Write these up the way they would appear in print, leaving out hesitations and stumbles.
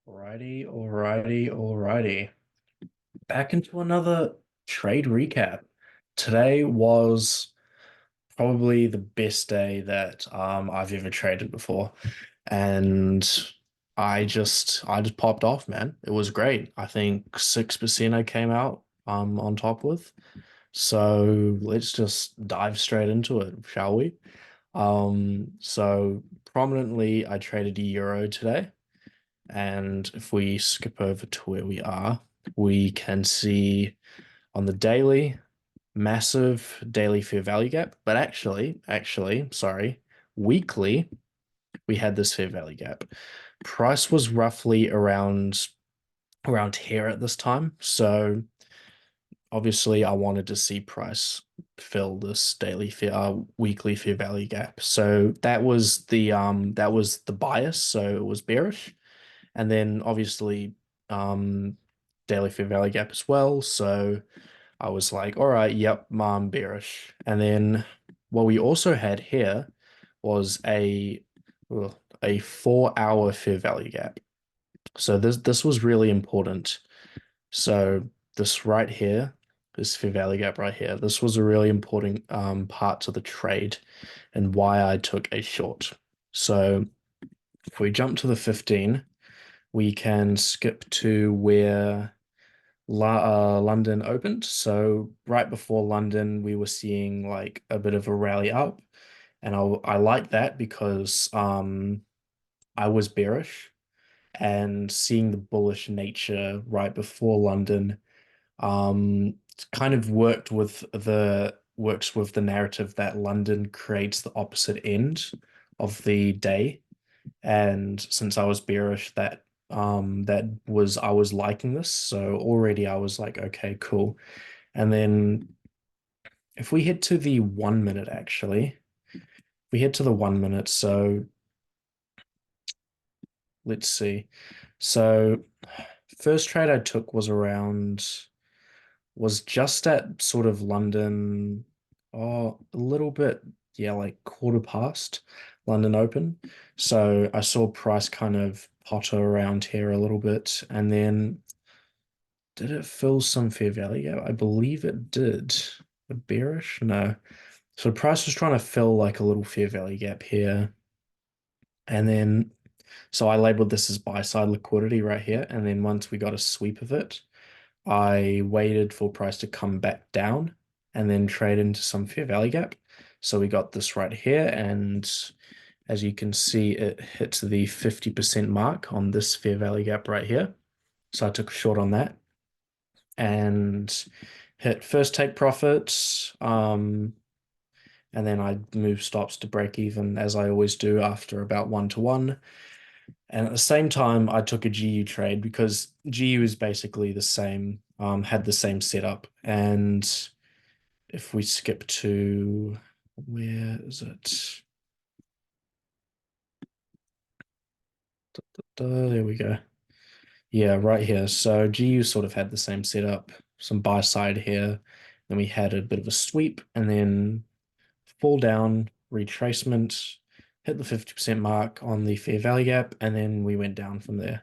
Alrighty. Back into another trade recap. Today was probably the best day that I've ever traded before. And I just popped off, man. It was great. I think 6% I came out on top with. So let's just dive straight into it, shall we? So prominently I traded a euro today. And if we skip over to where we are, we can see on the daily, massive daily fair value gap. But sorry, weekly, we had this fair value gap. Price was roughly around here at this time. So obviously I wanted to see price fill this weekly fair value gap. So that was the bias. So it was bearish. And then obviously daily fair value gap as well. So I was like, all right, yep, mom bearish. And then what we also had here was a 4 hour fair value gap. So this was really important. So this right here, this fair value gap right here, this was a really important part to the trade and why I took a short. So if we jump to the 15, we can skip to where London opened. So right before London, we were seeing like a bit of a rally up, and I like that because I was bearish and seeing the bullish nature right before London kind of works with the narrative that London creates the opposite end of the day. And since I was bearish, I was liking this. So already I was like, okay, cool. And then if we head to the 1 minute, actually, we head to the 1 minute. So let's see. So first trade I took was just at sort of London, a little bit, yeah, like quarter past London Open. So I saw price kind of potter around here a little bit, and then did it fill some fair value gap? I believe it did. A bearish? No. So price was trying to fill like a little fair value gap here, and then so I labeled this as buy side liquidity right here, and then once we got a sweep of it. I waited for price to come back down and then trade into some fair value gap. So we got this right here. And as you can see, it hits the 50% mark on this fair value gap right here. So I took a short on that and hit first take profits. And then I moved stops to break even as I always do after about 1 to 1. And at the same time, I took a GU trade because GU is basically the same, had the same setup. And if we skip to, where is it? There we go. Yeah, right here. So GU sort of had the same setup, some buy side here. Then we had a bit of a sweep and then fall down, retracement, hit the 50% mark on the fair value gap, and then we went down from there.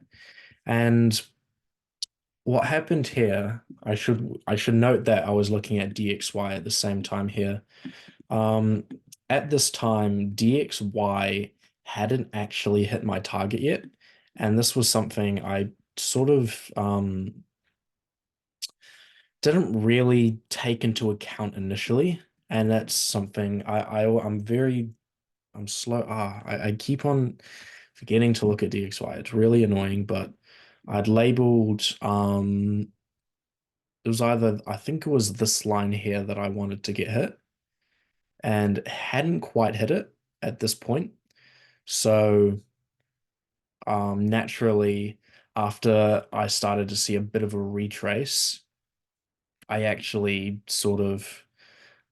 And what happened here, I should note that I was looking at DXY at the same time here. Um, at this time, DXY hadn't actually hit my target yet, and this was something I sort of didn't really take into account initially, and that's something I'm slow. I keep on forgetting to look at DXY. It's really annoying, but I'd labeled it was either I think it was this line here that I wanted to get hit and hadn't quite hit it at this point. So naturally, after I started to see a bit of a retrace, I actually sort of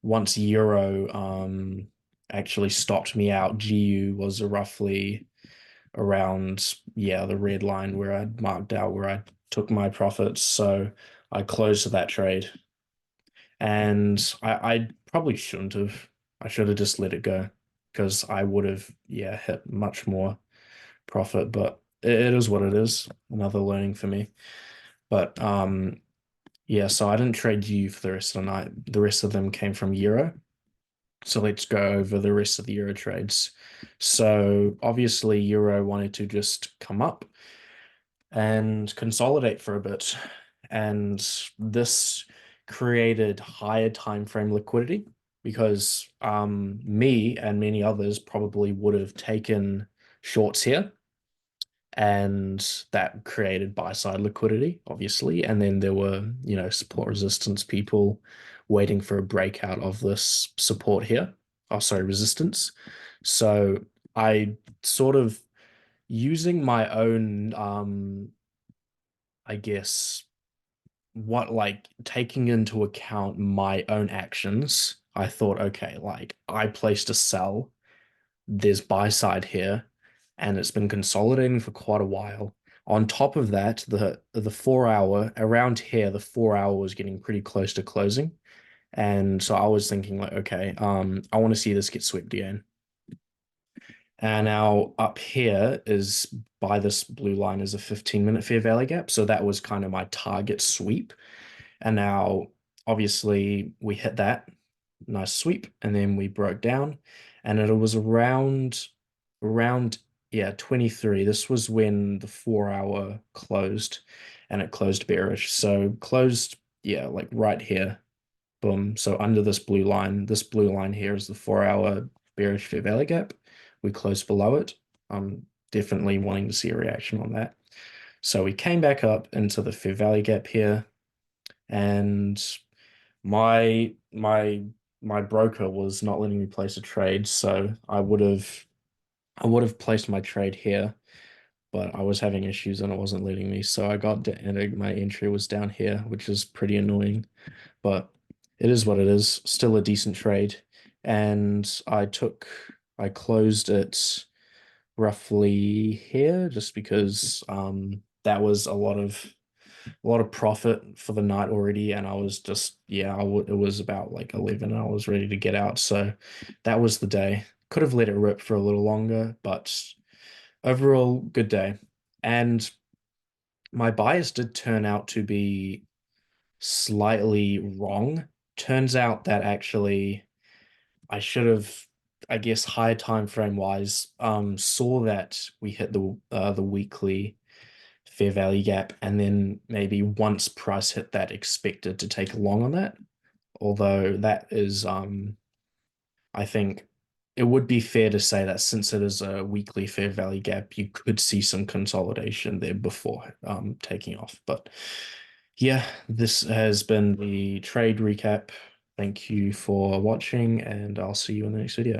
once Euro actually stopped me out, GU was roughly around, yeah, the red line where I'd marked out where I took my profits. So I closed that trade. And I probably shouldn't have. I should have just let it go because I would have, yeah, hit much more profit. But it is what it is. Another learning for me. But yeah, so I didn't trade you for the rest of the night. The rest of them came from Euro. So let's go over the rest of the Euro trades. So obviously Euro wanted to just come up and consolidate for a bit. And this created higher time frame liquidity because me and many others probably would have taken shorts here, and that created buy side liquidity, obviously. And then there were, support resistance people waiting for a breakout of this support here. Oh, sorry, resistance. So I sort of using my own, I guess, what like taking into account my own actions, I thought, okay, like I placed a sell, there's buy side here, and it's been consolidating for quite a while. On top of that, the 4 hour around here, the 4 hour was getting pretty close to closing. And so I was thinking like, okay, I want to see this get swept again. And now up here is by this blue line is a 15-minute fair value gap. So that was kind of my target sweep. And now obviously we hit that nice sweep and then we broke down and it was around yeah 23. This was when the 4 hour closed and it closed bearish. So closed yeah like right here. Boom. So under this blue line here is the 4 hour bearish fair value gap. We closed below it. I'm definitely wanting to see a reaction on that. So we came back up into the fair value gap here, and my broker was not letting me place a trade, so I would have placed my trade here, but I was having issues and it wasn't letting me. So I got and my entry was down here, which is pretty annoying, but it is what it is. Still a decent trade. And I closed it roughly here just because that was a lot of profit for the night already, and I was just yeah, it was about like 11 and I was ready to get out. So that was the day. Could have let it rip for a little longer, but overall good day. And my bias did turn out to be slightly wrong. Turns out that actually I should have, I guess, higher time frame wise, saw that we hit the weekly fair value gap, and then maybe once price hit that, expected to take a long on that. Although that is, I think it would be fair to say that since it is a weekly fair value gap, you could see some consolidation there before taking off. But yeah, this has been the trade recap. Thank you for watching, and I'll see you in the next video.